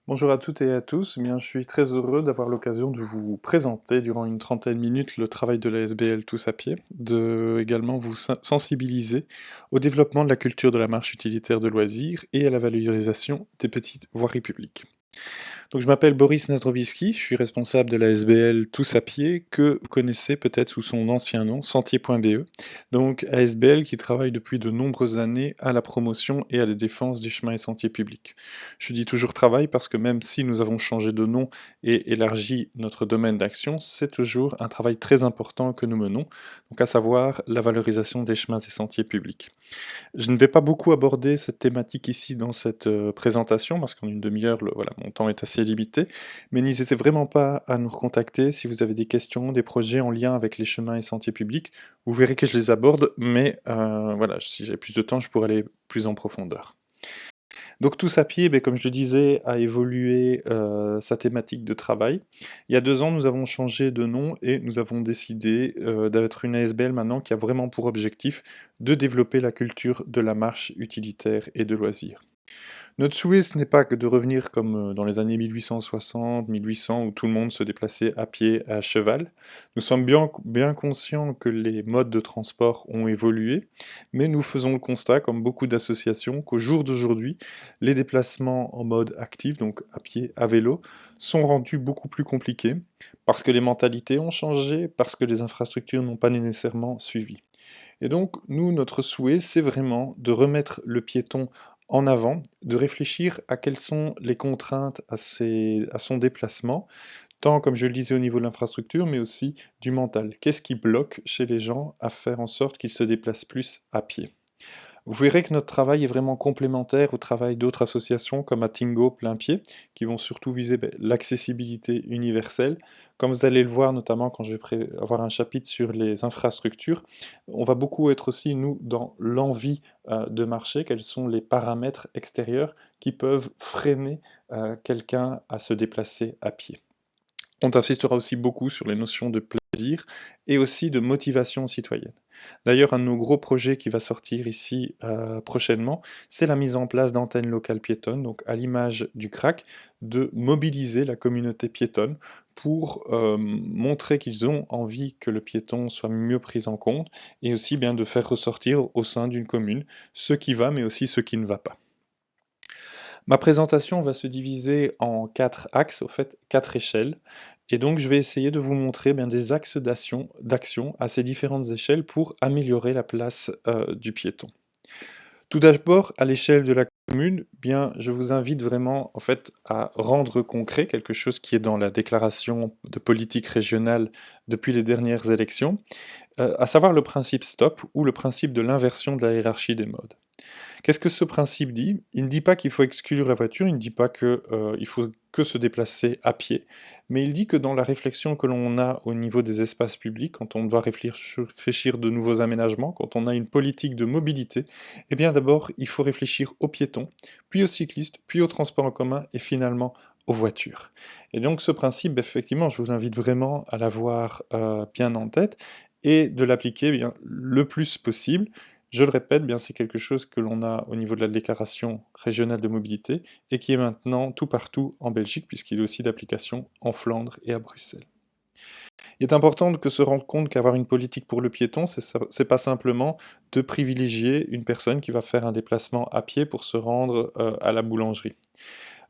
Bonjour à toutes et à tous. Je suis très heureux d'avoir l'occasion de vous présenter durant une trentaine de minutes le travail de la SBL Tous à pied, de également vous sensibiliser au développement de la culture de la marche utilitaire de loisirs et à la valorisation des petites voiries publiques. Donc je m'appelle Boris Nazdrovski, je suis responsable de la SBL Tous à pied, que vous connaissez peut-être sous son ancien nom, Sentier.be. Donc ASBL qui travaille depuis de nombreuses années à la promotion et à la défense des chemins et sentiers publics. Je dis toujours travail parce que même si nous avons changé de nom et élargi notre domaine d'action, c'est toujours un travail très important que nous menons, donc à savoir la valorisation des chemins et sentiers publics. Je ne vais pas beaucoup aborder cette thématique ici dans cette présentation, parce qu'en une demi-heure, voilà, mon temps est assez limité, mais n'hésitez vraiment pas à nous recontacter si vous avez des questions, des projets en lien avec les chemins et sentiers publics. Vous verrez que je les aborde, mais voilà, si j'ai plus de temps, je pourrais aller plus en profondeur. Donc Tous à pied, comme je le disais, a évolué sa thématique de travail. Il y a 2 ans, nous avons changé de nom et nous avons décidé d'être une ASBL maintenant qui a vraiment pour objectif de développer la culture de la marche utilitaire et de loisirs. Notre souhait, ce n'est pas que de revenir comme dans les années 1860, 1800, où tout le monde se déplaçait à pied, à cheval. Nous sommes bien conscients que les modes de transport ont évolué, mais nous faisons le constat, comme beaucoup d'associations, qu'au jour d'aujourd'hui, les déplacements en mode actif, donc à pied, à vélo, sont rendus beaucoup plus compliqués, parce que les mentalités ont changé, parce que les infrastructures n'ont pas nécessairement suivi. Et donc, nous, notre souhait, c'est vraiment de remettre le piéton en avant, de réfléchir à quelles sont les contraintes à son déplacement, tant, comme je le disais, au niveau de l'infrastructure, mais aussi du mental. Qu'est-ce qui bloque chez les gens à faire en sorte qu'ils se déplacent plus à pied? Vous verrez que notre travail est vraiment complémentaire au travail d'autres associations comme Atingo Plein Pied, qui vont surtout viser l'accessibilité universelle. Comme vous allez le voir, notamment quand je vais avoir un chapitre sur les infrastructures, on va beaucoup être aussi, nous, dans l'envie de marcher, quels sont les paramètres extérieurs qui peuvent freiner quelqu'un à se déplacer à pied. On insistera aussi beaucoup sur les notions de plaisir et aussi de motivation citoyenne. D'ailleurs, un de nos gros projets qui va sortir ici prochainement, c'est la mise en place d'antennes locales piétonnes, donc à l'image du CRAC, de mobiliser la communauté piétonne pour montrer qu'ils ont envie que le piéton soit mieux pris en compte et aussi bien de faire ressortir au sein d'une commune ce qui va mais aussi ce qui ne va pas. Ma présentation va se diviser en 4 axes, au fait 4 échelles, et donc je vais essayer de vous montrer des axes d'action à ces différentes échelles pour améliorer la place du piéton. Tout d'abord, à l'échelle de la commune, je vous invite vraiment en fait à rendre concret quelque chose qui est dans la déclaration de politique régionale depuis les dernières élections, à savoir le principe STOP ou le principe de l'inversion de la hiérarchie des modes. Qu'est-ce que ce principe dit? Il ne dit pas qu'il faut exclure la voiture, il ne dit pas que, il faut que se déplacer à pied, mais il dit que dans la réflexion que l'on a au niveau des espaces publics, quand on doit réfléchir de nouveaux aménagements, quand on a une politique de mobilité, eh bien d'abord, il faut réfléchir aux piétons, puis aux cyclistes, puis aux transports en commun et finalement aux voitures. Et donc ce principe, effectivement, je vous invite vraiment à l'avoir, bien en tête et de l'appliquer, le plus possible. Je le répète, c'est quelque chose que l'on a au niveau de la déclaration régionale de mobilité et qui est maintenant tout partout en Belgique, puisqu'il est aussi d'application en Flandre et à Bruxelles. Il est important de se rendre compte qu'avoir une politique pour le piéton, c'est pas simplement de privilégier une personne qui va faire un déplacement à pied pour se rendre à la boulangerie.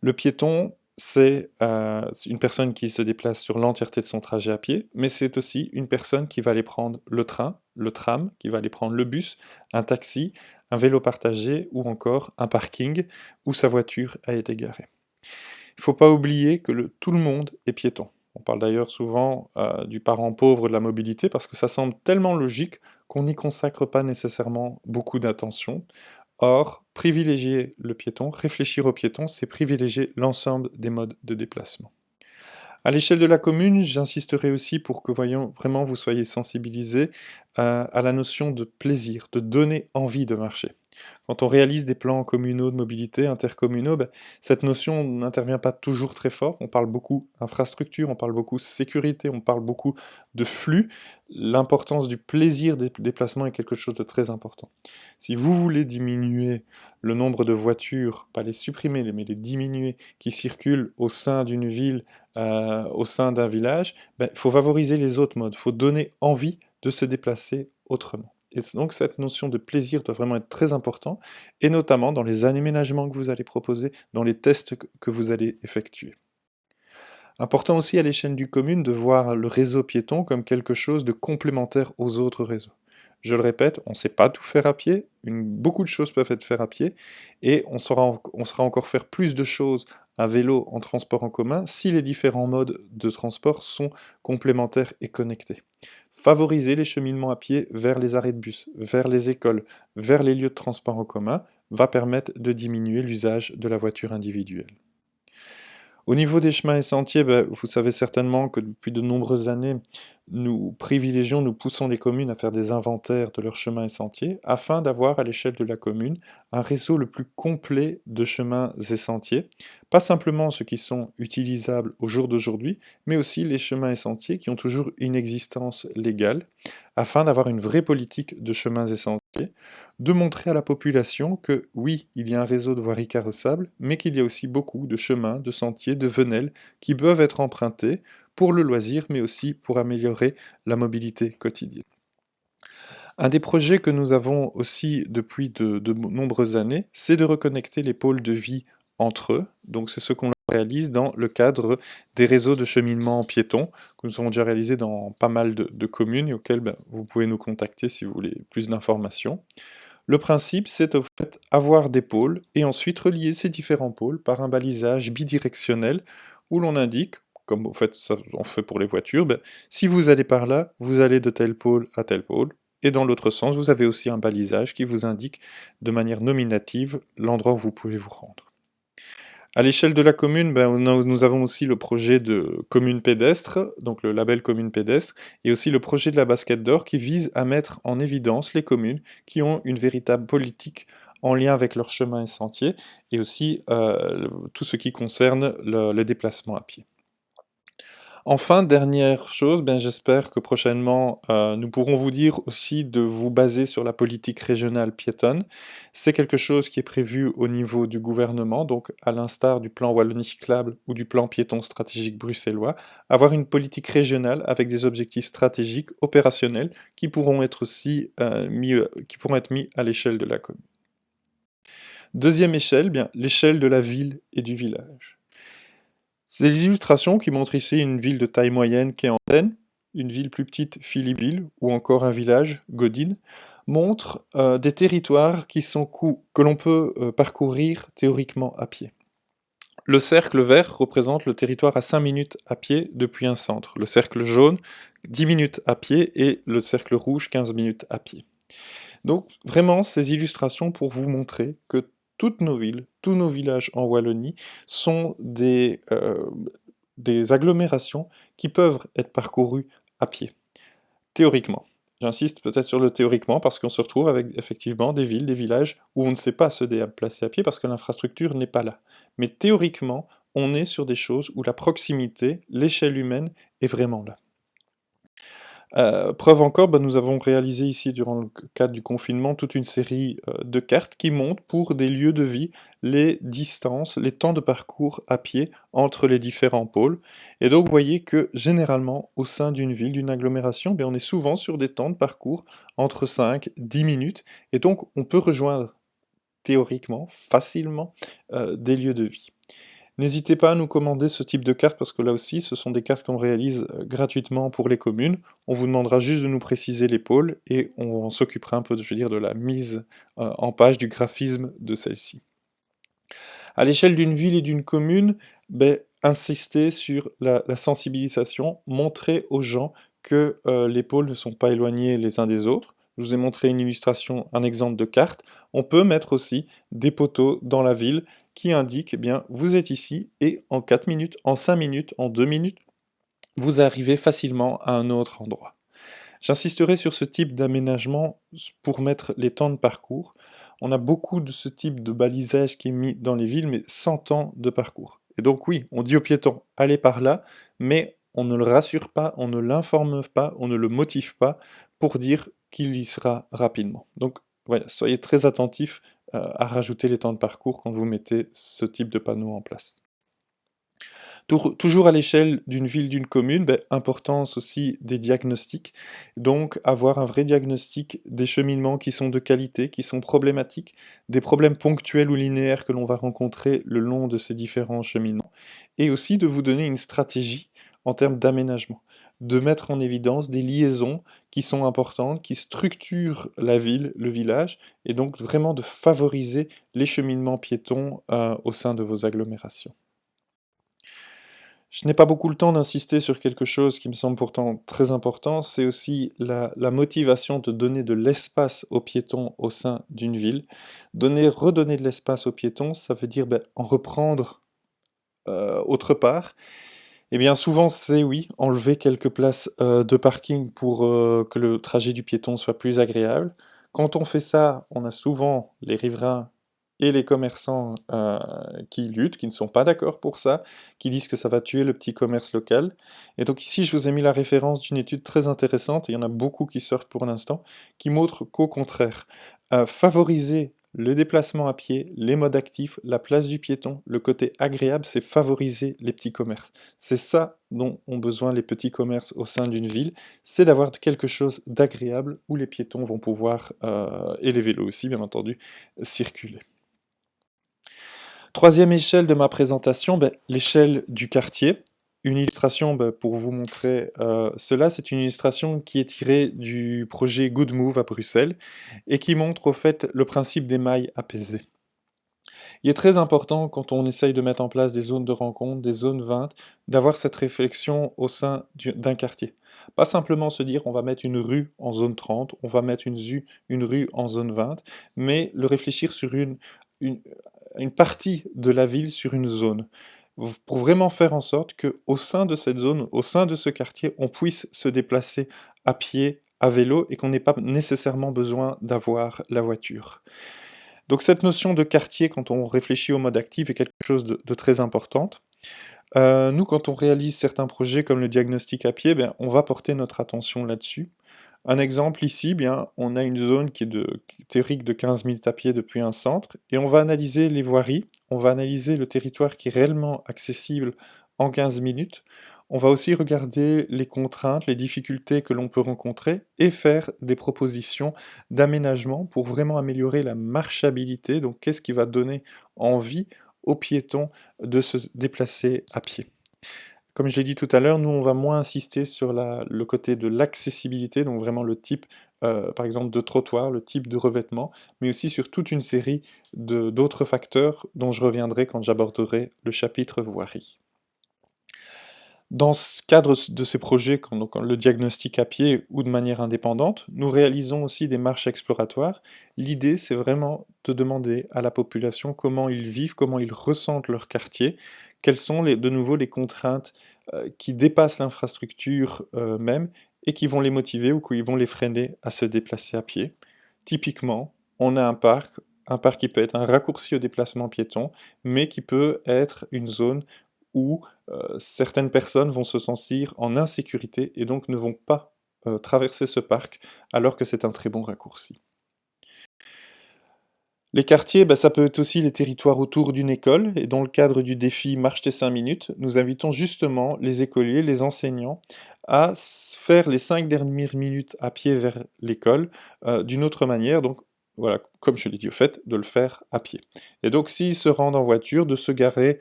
Le piéton, c'est une personne qui se déplace sur l'entièreté de son trajet à pied, mais c'est aussi une personne qui va aller prendre le train, le tram, qui va aller prendre le bus, un taxi, un vélo partagé ou encore un parking où sa voiture a été garée. Il ne faut pas oublier que tout le monde est piéton. On parle d'ailleurs souvent du parent pauvre de la mobilité parce que ça semble tellement logique qu'on n'y consacre pas nécessairement beaucoup d'attention. Or, privilégier le piéton, réfléchir au piéton, c'est privilégier l'ensemble des modes de déplacement. À l'échelle de la commune, j'insisterai aussi pour que vraiment vous soyez sensibilisés à la notion de plaisir, de donner envie de marcher. Quand on réalise des plans communaux de mobilité, intercommunaux, cette notion n'intervient pas toujours très fort. On parle beaucoup infrastructure, on parle beaucoup sécurité, on parle beaucoup de flux. L'importance du plaisir des déplacements est quelque chose de très important. Si vous voulez diminuer le nombre de voitures, pas les supprimer, mais les diminuer, qui circulent au sein d'une ville, au sein d'un village, il faut favoriser les autres modes, il faut donner envie de se déplacer autrement. Et donc cette notion de plaisir doit vraiment être très importante, et notamment dans les aménagements que vous allez proposer, dans les tests que vous allez effectuer. Important aussi à l'échelle d'une commune de voir le réseau piéton comme quelque chose de complémentaire aux autres réseaux. Je le répète, on ne sait pas tout faire à pied, beaucoup de choses peuvent être faites à pied, et on saura encore faire plus de choses à vélo, en transport en commun, si les différents modes de transport sont complémentaires et connectés. Favoriser les cheminements à pied vers les arrêts de bus, vers les écoles, vers les lieux de transport en commun, va permettre de diminuer l'usage de la voiture individuelle. Au niveau des chemins et sentiers, vous savez certainement que depuis de nombreuses années, nous privilégions, nous poussons les communes à faire des inventaires de leurs chemins et sentiers, afin d'avoir à l'échelle de la commune un réseau le plus complet de chemins et sentiers, pas simplement ceux qui sont utilisables au jour d'aujourd'hui, mais aussi les chemins et sentiers qui ont toujours une existence légale, afin d'avoir une vraie politique de chemins et sentiers, de montrer à la population que oui, il y a un réseau de voiries carrossables, mais qu'il y a aussi beaucoup de chemins, de sentiers, de venelles qui peuvent être empruntés pour le loisir, mais aussi pour améliorer la mobilité quotidienne. Un des projets que nous avons aussi depuis de nombreuses années, c'est de reconnecter les pôles de vie entre eux. Donc c'est ce qu'on réalise dans le cadre des réseaux de cheminement piétons, que nous avons déjà réalisé dans pas mal de communes et auxquels vous pouvez nous contacter si vous voulez plus d'informations. Le principe, c'est au fait avoir des pôles et ensuite relier ces différents pôles par un balisage bidirectionnel où l'on indique, comme au fait, ça, on fait pour les voitures, si vous allez par là, vous allez de tel pôle à tel pôle. Et dans l'autre sens, vous avez aussi un balisage qui vous indique de manière nominative l'endroit où vous pouvez vous rendre. À l'échelle de la commune, nous avons aussi le projet de commune pédestre, donc le label commune pédestre, et aussi le projet de la basket d'or qui vise à mettre en évidence les communes qui ont une véritable politique en lien avec leurs chemins et sentiers, et aussi tout ce qui concerne le déplacement à pied. Enfin, dernière chose, j'espère que prochainement, nous pourrons vous dire aussi de vous baser sur la politique régionale piétonne. C'est quelque chose qui est prévu au niveau du gouvernement, donc à l'instar du plan Wallonie cyclable ou du plan piéton stratégique bruxellois, avoir une politique régionale avec des objectifs stratégiques, opérationnels, qui pourront être aussi qui pourront être mis à l'échelle de la commune. Deuxième échelle, l'échelle de la ville et du village. Ces illustrations qui montrent ici une ville de taille moyenne qui est Andenne, une ville plus petite, Philippeville, ou encore un village, Godine, montrent des territoires que l'on peut parcourir théoriquement à pied. Le cercle vert représente le territoire à 5 minutes à pied depuis un centre, le cercle jaune 10 minutes à pied et le cercle rouge 15 minutes à pied. Donc vraiment ces illustrations pour vous montrer que toutes nos villes, tous nos villages en Wallonie sont des agglomérations qui peuvent être parcourues à pied, théoriquement. J'insiste peut-être sur le théoriquement parce qu'on se retrouve avec effectivement des villes, des villages où on ne sait pas se déplacer à pied parce que l'infrastructure n'est pas là. Mais théoriquement, on est sur des choses où la proximité, l'échelle humaine est vraiment là. Preuve encore, nous avons réalisé ici, durant le cadre du confinement, toute une série de cartes qui montrent pour des lieux de vie les distances, les temps de parcours à pied entre les différents pôles. Et donc vous voyez que généralement, au sein d'une ville, d'une agglomération, on est souvent sur des temps de parcours entre 5 et 10 minutes. Et donc on peut rejoindre théoriquement, facilement, des lieux de vie. N'hésitez pas à nous commander ce type de carte parce que là aussi, ce sont des cartes qu'on réalise gratuitement pour les communes. On vous demandera juste de nous préciser les pôles et on s'occupera un peu, de la mise en page du graphisme de celle-ci. À l'échelle d'une ville et d'une commune, insister sur la sensibilisation, montrer aux gens que les pôles ne sont pas éloignés les uns des autres. Je vous ai montré une illustration, un exemple de carte. On peut mettre aussi des poteaux dans la ville qui indiquent, vous êtes ici et en 4 minutes, en 5 minutes, en 2 minutes, vous arrivez facilement à un autre endroit. J'insisterai sur ce type d'aménagement pour mettre les temps de parcours. On a beaucoup de ce type de balisage qui est mis dans les villes, mais sans temps de parcours. Et donc oui, on dit aux piétons, allez par là, mais on ne le rassure pas, on ne l'informe pas, on ne le motive pas pour dire qu'il y sera rapidement. Donc voilà, soyez très attentifs à rajouter les temps de parcours quand vous mettez ce type de panneau en place. Toujours à l'échelle d'une ville, d'une commune, importance aussi des diagnostics. Donc avoir un vrai diagnostic des cheminements qui sont de qualité, qui sont problématiques, des problèmes ponctuels ou linéaires que l'on va rencontrer le long de ces différents cheminements, et aussi de vous donner une stratégie en termes d'aménagement, de mettre en évidence des liaisons qui sont importantes, qui structurent la ville, le village, et donc vraiment de favoriser les cheminements piétons au sein de vos agglomérations. Je n'ai pas beaucoup le temps d'insister sur quelque chose qui me semble pourtant très important, c'est aussi la motivation de donner de l'espace aux piétons au sein d'une ville. Redonner de l'espace aux piétons, ça veut dire en reprendre autre part. Et bien souvent c'est oui, enlever quelques places de parking pour que le trajet du piéton soit plus agréable. Quand on fait ça, on a souvent les riverains et les commerçants qui luttent, qui ne sont pas d'accord pour ça, qui disent que ça va tuer le petit commerce local. Et donc ici, je vous ai mis la référence d'une étude très intéressante, et il y en a beaucoup qui sortent pour l'instant, qui montre qu'au contraire, favoriser le déplacement à pied, les modes actifs, la place du piéton, le côté agréable, c'est favoriser les petits commerces. C'est ça dont ont besoin les petits commerces au sein d'une ville, c'est d'avoir quelque chose d'agréable où les piétons vont pouvoir, et les vélos aussi bien entendu, circuler. Troisième échelle de ma présentation, l'échelle du quartier. Une illustration pour vous montrer cela, c'est une illustration qui est tirée du projet Good Move à Bruxelles et qui montre au fait le principe des mailles apaisées. Il est très important quand on essaye de mettre en place des zones de rencontre, des zones 20, d'avoir cette réflexion au sein d'un quartier. Pas simplement se dire on va mettre une rue en zone 30, on va mettre une rue en zone 20, mais le réfléchir sur une, une partie de la ville, sur une zone, pour vraiment faire en sorte qu'au sein de cette zone, au sein de ce quartier, on puisse se déplacer à pied, à vélo, et qu'on n'ait pas nécessairement besoin d'avoir la voiture. Donc cette notion de quartier, quand on réfléchit au mode actif, est quelque chose de très importante. Nous, quand on réalise certains projets comme le diagnostic à pied, on va porter notre attention là-dessus. Un exemple ici, on a une zone qui est théorique de 15 minutes à pied depuis un centre, et on va analyser les voiries, on va analyser le territoire qui est réellement accessible en 15 minutes. On va aussi regarder les contraintes, les difficultés que l'on peut rencontrer, et faire des propositions d'aménagement pour vraiment améliorer la marchabilité. Donc qu'est-ce qui va donner envie aux piétons de se déplacer à pied. Comme je l'ai dit tout à l'heure, nous, on va moins insister sur le côté de l'accessibilité, donc vraiment le type, par exemple, de trottoir, le type de revêtement, mais aussi sur toute une série d'autres facteurs dont je reviendrai quand j'aborderai le chapitre voirie. Dans ce cadre de ces projets, donc le diagnostic à pied ou de manière indépendante, nous réalisons aussi des marches exploratoires. L'idée, c'est vraiment de demander à la population comment ils vivent, comment ils ressentent leur quartier, quelles sont de nouveau les contraintes qui dépassent l'infrastructure même et qui vont les motiver ou qui vont les freiner à se déplacer à pied. Typiquement, on a un parc qui peut être un raccourci au déplacement piéton, mais qui peut être une zone où certaines personnes vont se sentir en insécurité et donc ne vont pas traverser ce parc alors que c'est un très bon raccourci. Les quartiers, ça peut être aussi les territoires autour d'une école, et dans le cadre du défi Marche tes 5 minutes, nous invitons justement les écoliers, les enseignants, à faire les 5 dernières minutes à pied vers l'école d'une autre manière, donc voilà, comme je l'ai dit au fait, de le faire à pied. Et donc s'ils se rendent en voiture, de se garer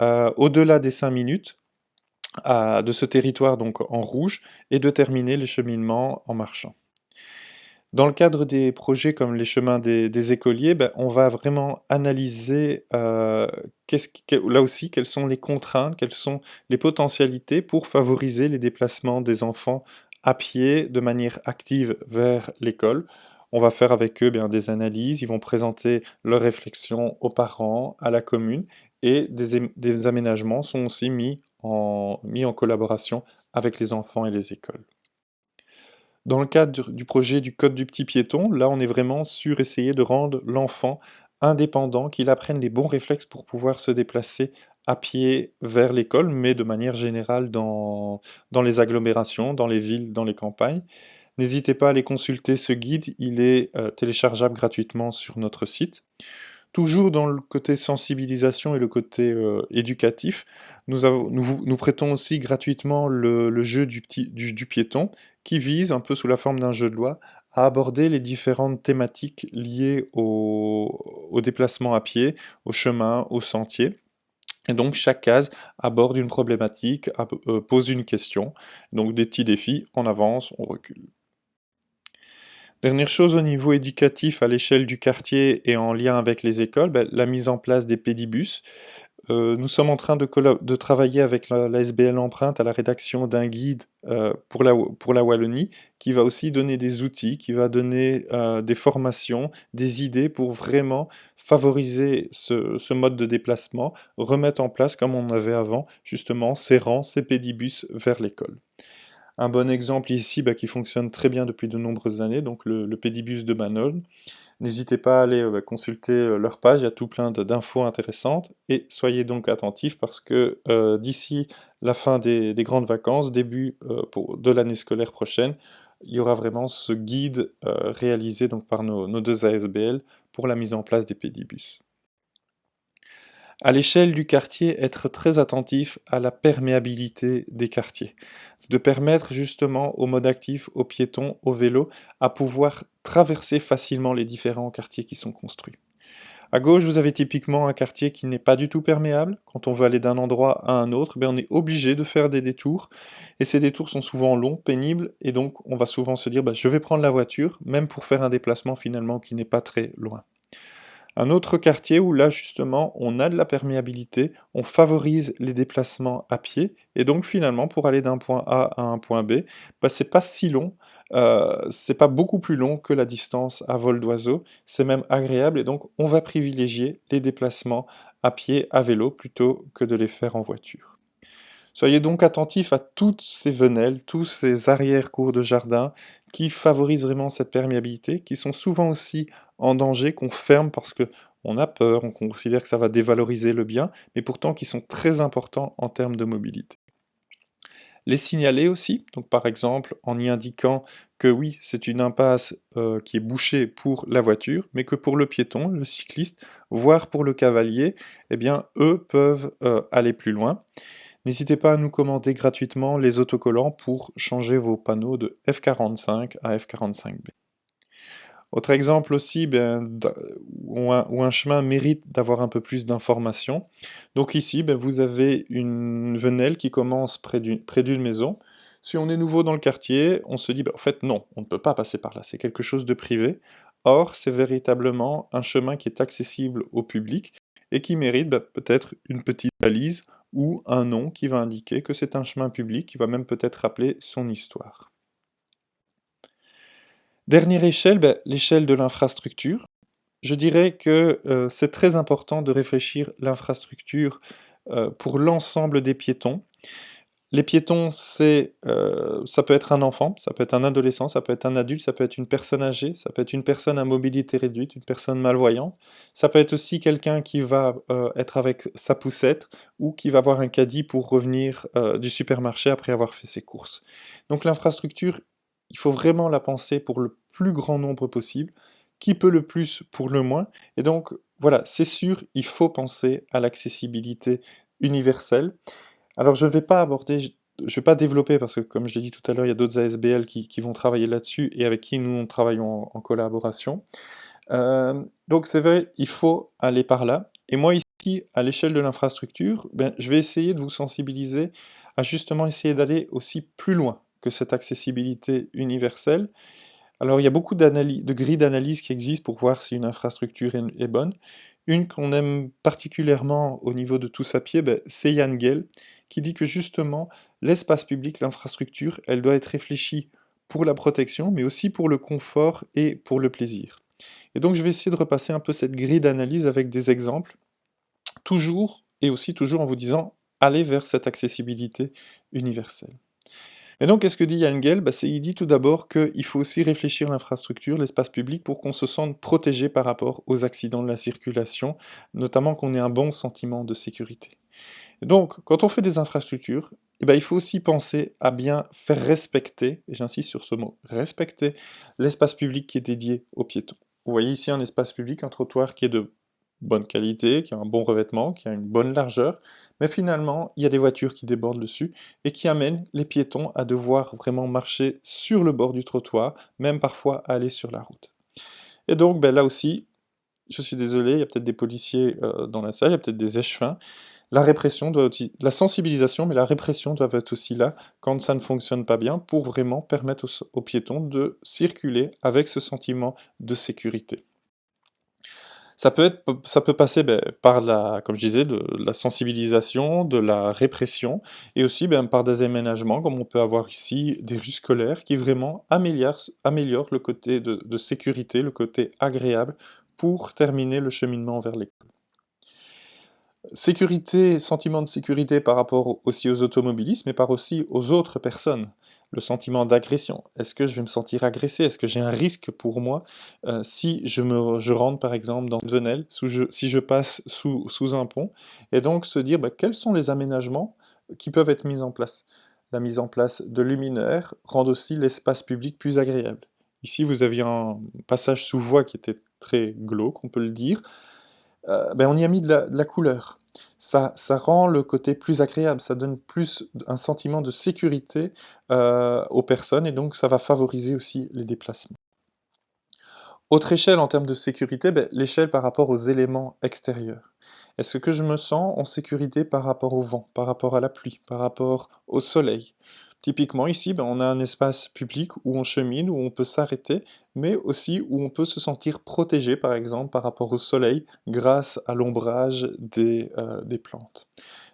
au-delà des 5 minutes, de ce territoire donc en rouge, et de terminer les cheminements en marchant. Dans le cadre des projets comme les chemins des écoliers, on va vraiment analyser là aussi quelles sont les contraintes, quelles sont les potentialités pour favoriser les déplacements des enfants à pied de manière active vers l'école. On va faire avec eux des analyses, ils vont présenter leurs réflexions aux parents, à la commune, et des aménagements sont aussi mis en collaboration avec les enfants et les écoles. Dans le cadre du projet du code du petit piéton, là on est vraiment sur essayer de rendre l'enfant indépendant, qu'il apprenne les bons réflexes pour pouvoir se déplacer à pied vers l'école, mais de manière générale dans les agglomérations, dans les villes, dans les campagnes. N'hésitez pas à aller consulter ce guide, il est téléchargeable gratuitement sur notre site. Toujours dans le côté sensibilisation et le côté éducatif, nous prêtons aussi gratuitement le jeu du piéton, qui vise, un peu sous la forme d'un jeu de loi, à aborder les différentes thématiques liées au déplacement à pied, au chemin, au sentier. Et donc chaque case aborde une problématique, pose une question, donc des petits défis, on avance, on recule. Dernière chose au niveau éducatif à l'échelle du quartier et en lien avec les écoles, la mise en place des pédibus. Nous sommes en train de travailler avec la SBL Empreinte à la rédaction d'un guide pour la Wallonie qui va aussi donner des outils, qui va donner des formations, des idées pour vraiment favoriser ce mode de déplacement, remettre en place comme on avait avant justement ces rangs, ces pédibus vers l'école. Un bon exemple ici qui fonctionne très bien depuis de nombreuses années, donc le pédibus de Manol. N'hésitez pas à aller consulter leur page, il y a tout plein d'infos intéressantes, et soyez donc attentifs parce que d'ici la fin des grandes vacances, début de l'année scolaire prochaine, il y aura vraiment ce guide réalisé donc, par nos deux ASBL pour la mise en place des pédibus. À l'échelle du quartier, être très attentif à la perméabilité des quartiers. De permettre justement aux modes actifs, aux piétons, aux vélos, à pouvoir traverser facilement les différents quartiers qui sont construits. À gauche, vous avez typiquement un quartier qui n'est pas du tout perméable. Quand on veut aller d'un endroit à un autre, on est obligé de faire des détours. Et ces détours sont souvent longs, pénibles, et donc on va souvent se dire je vais prendre la voiture, même pour faire un déplacement finalement qui n'est pas très loin. Un autre quartier où là justement on a de la perméabilité, on favorise les déplacements à pied, et donc finalement pour aller d'un point A à un point B, c'est pas si long, c'est pas beaucoup plus long que la distance à vol d'oiseau, c'est même agréable et donc on va privilégier les déplacements à pied, à vélo, plutôt que de les faire en voiture. Soyez donc attentifs à toutes ces venelles, tous ces arrière-cours de jardin qui favorisent vraiment cette perméabilité, qui sont souvent aussi en danger, qu'on ferme parce que on a peur, on considère que ça va dévaloriser le bien, mais pourtant qui sont très importants en termes de mobilité. Les signaler aussi, donc par exemple en y indiquant que oui, c'est une impasse qui est bouchée pour la voiture, mais que pour le piéton, le cycliste, voire pour le cavalier, eh bien eux peuvent aller plus loin. N'hésitez pas à nous commander gratuitement les autocollants pour changer vos panneaux de F45 à F45B. Autre exemple aussi, où un chemin mérite d'avoir un peu plus d'informations. Donc ici, vous avez une venelle qui commence près d'une maison. Si on est nouveau dans le quartier, on se dit, en fait non, on ne peut pas passer par là, c'est quelque chose de privé. Or, c'est véritablement un chemin qui est accessible au public et qui mérite peut-être une petite balise ou un nom qui va indiquer que c'est un chemin public, qui va même peut-être rappeler son histoire. Dernière échelle, l'échelle de l'infrastructure. Je dirais que c'est très important de réfléchir l'infrastructure pour l'ensemble des piétons. Les piétons, ça peut être un enfant, ça peut être un adolescent, ça peut être un adulte, ça peut être une personne âgée, ça peut être une personne à mobilité réduite, une personne malvoyante. Ça peut être aussi quelqu'un qui va être avec sa poussette ou qui va avoir un caddie pour revenir du supermarché après avoir fait ses courses. Donc l'infrastructure, il faut vraiment la penser pour le plus grand nombre possible, qui peut le plus pour le moins. Et donc voilà, c'est sûr, il faut penser à l'accessibilité universelle. Alors je ne vais pas aborder, je vais pas développer parce que comme je l'ai dit tout à l'heure, il y a d'autres ASBL qui vont travailler là-dessus et avec qui nous travaillons en collaboration. Donc c'est vrai, il faut aller par là. Et moi ici, à l'échelle de l'infrastructure, je vais essayer de vous sensibiliser à justement essayer d'aller aussi plus loin que cette accessibilité universelle. Alors il y a beaucoup de grilles d'analyse qui existent pour voir si une infrastructure est bonne. Une qu'on aime particulièrement au niveau de Tous à pied, c'est Jan Gehl, qui dit que justement, l'espace public, l'infrastructure, elle doit être réfléchie pour la protection, mais aussi pour le confort et pour le plaisir. Et donc je vais essayer de repasser un peu cette grille d'analyse avec des exemples, toujours et aussi toujours en vous disant, allez vers cette accessibilité universelle. Et donc, qu'est-ce que dit Jan Gehl? Il dit tout d'abord qu'il faut aussi réfléchir l'infrastructure, l'espace public, pour qu'on se sente protégé par rapport aux accidents de la circulation, notamment qu'on ait un bon sentiment de sécurité. Et donc, quand on fait des infrastructures, il faut aussi penser à bien faire respecter, et j'insiste sur ce mot, respecter l'espace public qui est dédié aux piétons. Vous voyez ici un espace public, un trottoir qui est de bonne qualité, qui a un bon revêtement, qui a une bonne largeur, mais finalement, il y a des voitures qui débordent dessus et qui amènent les piétons à devoir vraiment marcher sur le bord du trottoir, même parfois à aller sur la route. Et donc, là aussi, je suis désolé, il y a peut-être des policiers dans la salle, il y a peut-être des échevins. La répression doit aussi, la sensibilisation, mais la répression doivent être aussi là quand ça ne fonctionne pas bien, pour vraiment permettre aux piétons de circuler avec ce sentiment de sécurité. Ça peut passer par comme je disais, de la sensibilisation, de la répression, et aussi par des aménagements, comme on peut avoir ici des rues scolaires, qui vraiment améliorent le côté de sécurité, le côté agréable, pour terminer le cheminement vers l'école. Sécurité, sentiment de sécurité par rapport aussi aux automobilistes, mais par aussi aux autres personnes. Le sentiment d'agression. Est-ce que je vais me sentir agressé? Est-ce que j'ai un risque pour moi si je rentre par exemple dans une venelle, si je passe sous un pont? Et donc se dire quels sont les aménagements qui peuvent être mis en place. La mise en place de luminaires rend aussi l'espace public plus agréable. Ici, vous aviez un passage sous voie qui était très glauque, on peut le dire. On y a mis de la couleur. Ça rend le côté plus agréable, ça donne plus un sentiment de sécurité aux personnes, et donc ça va favoriser aussi les déplacements. Autre échelle en termes de sécurité, l'échelle par rapport aux éléments extérieurs. Est-ce que je me sens en sécurité par rapport au vent, par rapport à la pluie, par rapport au soleil? Typiquement ici, on a un espace public où on chemine, où on peut s'arrêter, mais aussi où on peut se sentir protégé, par exemple, par rapport au soleil, grâce à l'ombrage des plantes.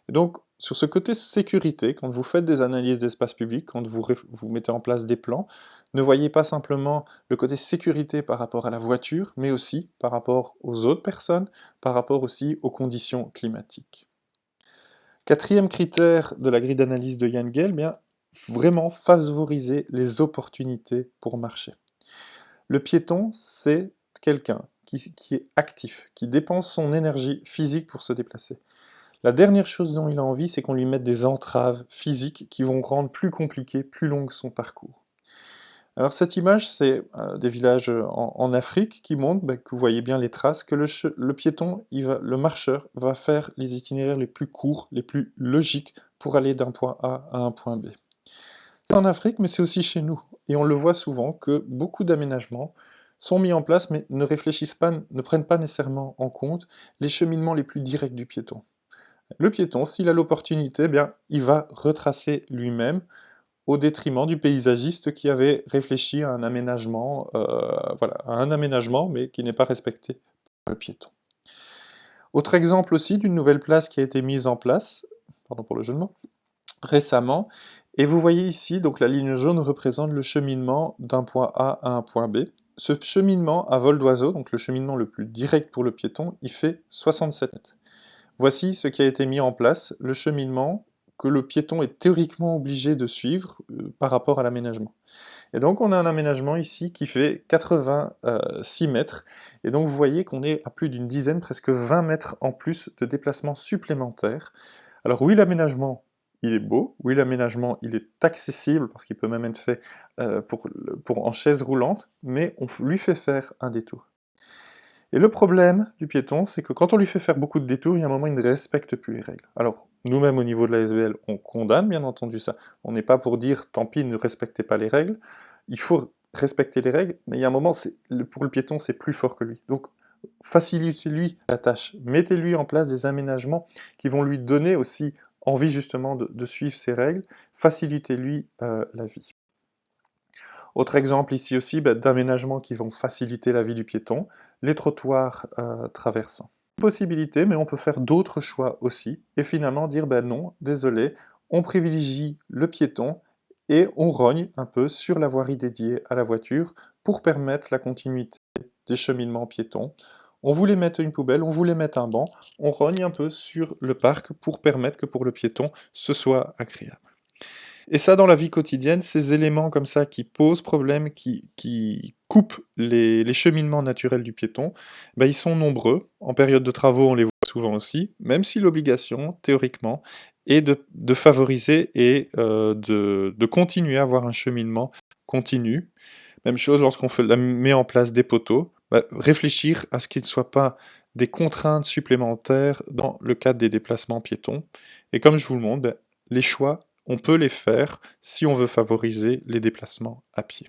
Et donc, sur ce côté sécurité, quand vous faites des analyses d'espace public, quand vous mettez en place des plans, ne voyez pas simplement le côté sécurité par rapport à la voiture, mais aussi par rapport aux autres personnes, par rapport aussi aux conditions climatiques. Quatrième critère de la grille d'analyse de Jan Gehl, vraiment favoriser les opportunités pour marcher. Le piéton, c'est quelqu'un qui est actif, qui dépense son énergie physique pour se déplacer. La dernière chose dont il a envie, c'est qu'on lui mette des entraves physiques qui vont rendre plus compliqué, plus long son parcours. Alors cette image, c'est des villages en Afrique qui montrent, que vous voyez bien les traces, que le piéton, le marcheur, va faire les itinéraires les plus courts, les plus logiques pour aller d'un point A à un point B. C'est en Afrique, mais c'est aussi chez nous. Et on le voit souvent que beaucoup d'aménagements sont mis en place, mais ne prennent pas nécessairement en compte les cheminements les plus directs du piéton. Le piéton, s'il a l'opportunité, il va retracer lui-même au détriment du paysagiste qui avait réfléchi à un aménagement, mais qui n'est pas respecté par le piéton. Autre exemple aussi d'une nouvelle place qui a été mise en place, pardon pour le jeu de mots, récemment, et vous voyez ici, donc la ligne jaune représente le cheminement d'un point A à un point B. Ce cheminement à vol d'oiseau, donc le cheminement le plus direct pour le piéton, il fait 67 mètres. Voici ce qui a été mis en place, le cheminement que le piéton est théoriquement obligé de suivre par rapport à l'aménagement. Et donc on a un aménagement ici qui fait 86 mètres, et donc vous voyez qu'on est à plus d'une dizaine, presque 20 mètres en plus de déplacement supplémentaire. Alors oui, l'aménagement, il est beau, oui, l'aménagement, il est accessible, parce qu'il peut même être fait en chaise roulante, mais on lui fait faire un détour. Et le problème du piéton, c'est que quand on lui fait faire beaucoup de détours, il y a un moment, il ne respecte plus les règles. Alors, nous-mêmes, au niveau de la SBL, on condamne, bien entendu, ça. On n'est pas pour dire, tant pis, ne respectez pas les règles. Il faut respecter les règles, mais il y a un moment, pour le piéton, c'est plus fort que lui. Donc, facilitez-lui la tâche. Mettez-lui en place des aménagements qui vont lui donner aussi envie, justement, de suivre ces règles. Facilitez-lui la vie. Autre exemple ici aussi d'aménagements qui vont faciliter la vie du piéton, les trottoirs traversants. Possibilité, mais on peut faire d'autres choix aussi, et finalement dire non, désolé, on privilégie le piéton, et on rogne un peu sur la voirie dédiée à la voiture pour permettre la continuité des cheminements piétons. On voulait mettre une poubelle, on voulait mettre un banc, on rogne un peu sur le parc pour permettre que pour le piéton, ce soit agréable. Et ça, dans la vie quotidienne, ces éléments comme ça qui posent problème, qui coupent les cheminements naturels du piéton, bah, ils sont nombreux. En période de travaux, on les voit souvent aussi, même si l'obligation, théoriquement, est de favoriser et de continuer à avoir un cheminement continu. Même chose lorsqu'on met en place des poteaux, bah, réfléchir à ce qu'ils ne soient pas des contraintes supplémentaires dans le cadre des déplacements piétons. Et comme je vous le montre, bah, les choix, on peut les faire si on veut favoriser les déplacements à pied.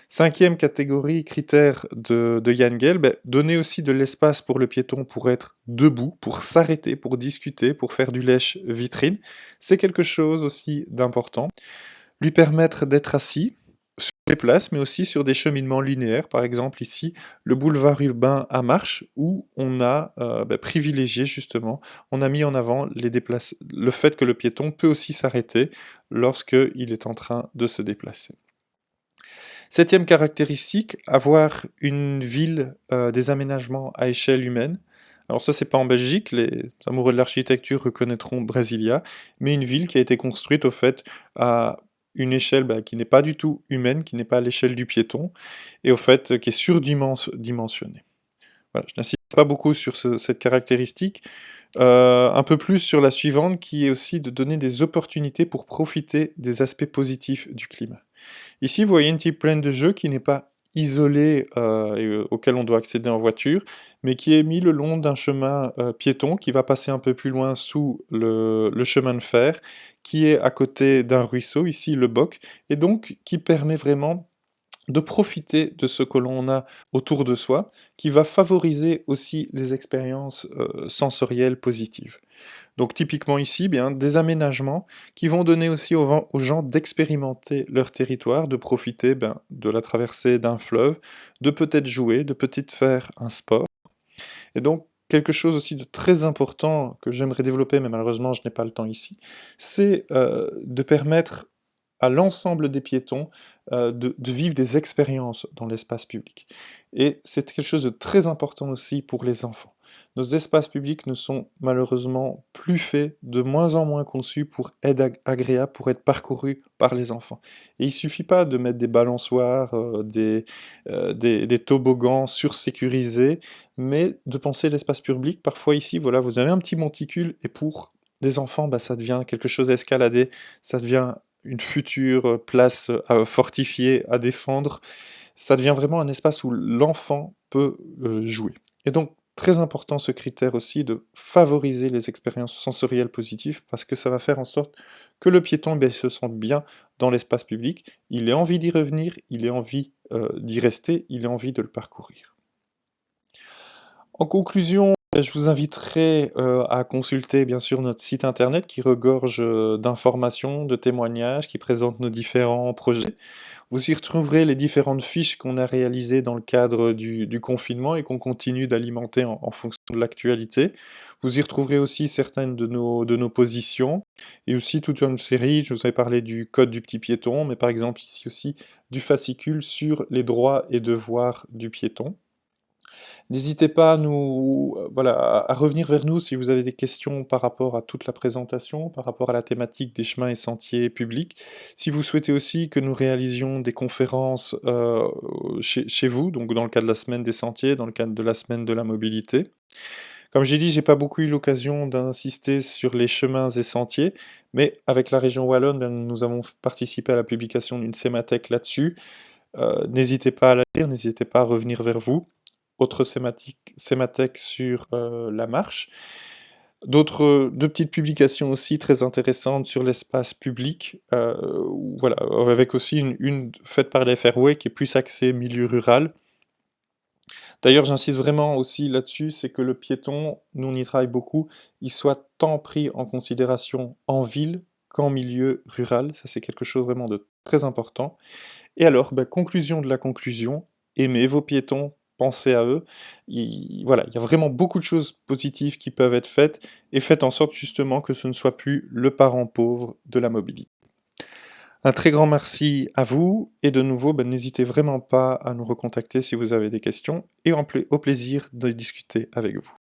Cinquième catégorie, critère de Jan Gehl, bah, donner aussi de l'espace pour le piéton pour être debout, pour s'arrêter, pour discuter, pour faire du lèche-vitrine. C'est quelque chose aussi d'important. Lui permettre d'être assis sur les places, mais aussi sur des cheminements linéaires. Par exemple, ici, le boulevard urbain à marche, où on a privilégié justement, on a mis en avant le fait que le piéton peut aussi s'arrêter lorsqu'il est en train de se déplacer. Septième caractéristique, avoir une ville, des aménagements à échelle humaine. Alors ça, c'est pas en Belgique, les amoureux de l'architecture reconnaîtront Brasilia, mais une ville qui a été construite au fait à une échelle qui n'est pas du tout humaine, qui n'est pas à l'échelle du piéton, et au fait qui est surdimensionnée. Voilà, je n'insiste pas beaucoup sur cette caractéristique, un peu plus sur la suivante qui est aussi de donner des opportunités pour profiter des aspects positifs du climat. Ici, vous voyez une petite plaine de jeu qui n'est pas isolée et auquel on doit accéder en voiture, mais qui est mis le long d'un chemin piéton qui va passer un peu plus loin sous le chemin de fer, qui est à côté d'un ruisseau, ici le Boc, et donc qui permet vraiment de profiter de ce que l'on a autour de soi, qui va favoriser aussi les expériences sensorielles positives. Donc typiquement ici, bien, des aménagements qui vont donner aussi aux gens d'expérimenter leur territoire, de profiter de la traversée d'un fleuve, de peut-être jouer, de peut-être faire un sport. Et donc quelque chose aussi de très important que j'aimerais développer, mais malheureusement je n'ai pas le temps ici, c'est de permettre à l'ensemble des piétons de vivre des expériences dans l'espace public. Et c'est quelque chose de très important aussi pour les enfants. Nos espaces publics ne sont malheureusement plus faits, de moins en moins conçus pour être agréables, pour être parcourus par les enfants. Et il suffit pas de mettre des balançoires, des toboggans sursécurisés, mais de penser l'espace public. Parfois ici, voilà, vous avez un petit monticule et pour des enfants, ça devient quelque chose à escalader, ça devient une future place à fortifier, à défendre. Ça devient vraiment un espace où l'enfant peut jouer. Et donc, très important ce critère aussi de favoriser les expériences sensorielles positives parce que ça va faire en sorte que le piéton se sente bien dans l'espace public, il ait envie d'y revenir, il ait envie d'y rester, il ait envie de le parcourir. En conclusion, je vous inviterai à consulter bien sûr notre site internet qui regorge d'informations, de témoignages, qui présente nos différents projets. Vous y retrouverez les différentes fiches qu'on a réalisées dans le cadre du confinement et qu'on continue d'alimenter en fonction de l'actualité. Vous y retrouverez aussi certaines de nos positions et aussi toute une série, je vous avais parlé du code du petit piéton, mais par exemple ici aussi du fascicule sur les droits et devoirs du piéton. N'hésitez pas à nous, voilà, à revenir vers nous si vous avez des questions par rapport à toute la présentation, par rapport à la thématique des chemins et sentiers publics. Si vous souhaitez aussi que nous réalisions des conférences chez vous, donc dans le cadre de la semaine des sentiers, dans le cadre de la semaine de la mobilité. Comme j'ai dit, j'ai pas beaucoup eu l'occasion d'insister sur les chemins et sentiers, mais avec la région wallonne, nous avons participé à la publication d'une sémathèque là-dessus. N'hésitez pas à la lire, n'hésitez pas à revenir vers vous. Autre sémathèque sur la marche. Deux petites publications aussi très intéressantes sur l'espace public, voilà, avec aussi une faite par les Fairway qui est plus axée milieu rural. D'ailleurs, j'insiste vraiment aussi là-dessus, c'est que le piéton, nous on y travaille beaucoup, il soit tant pris en considération en ville qu'en milieu rural. Ça, c'est quelque chose vraiment de très important. Et alors, conclusion de la conclusion, aimez vos piétons, pensez à eux. Voilà, il y a vraiment beaucoup de choses positives qui peuvent être faites, et faites en sorte justement que ce ne soit plus le parent pauvre de la mobilité. Un très grand merci à vous, et de nouveau, n'hésitez vraiment pas à nous recontacter si vous avez des questions, et au plaisir de discuter avec vous.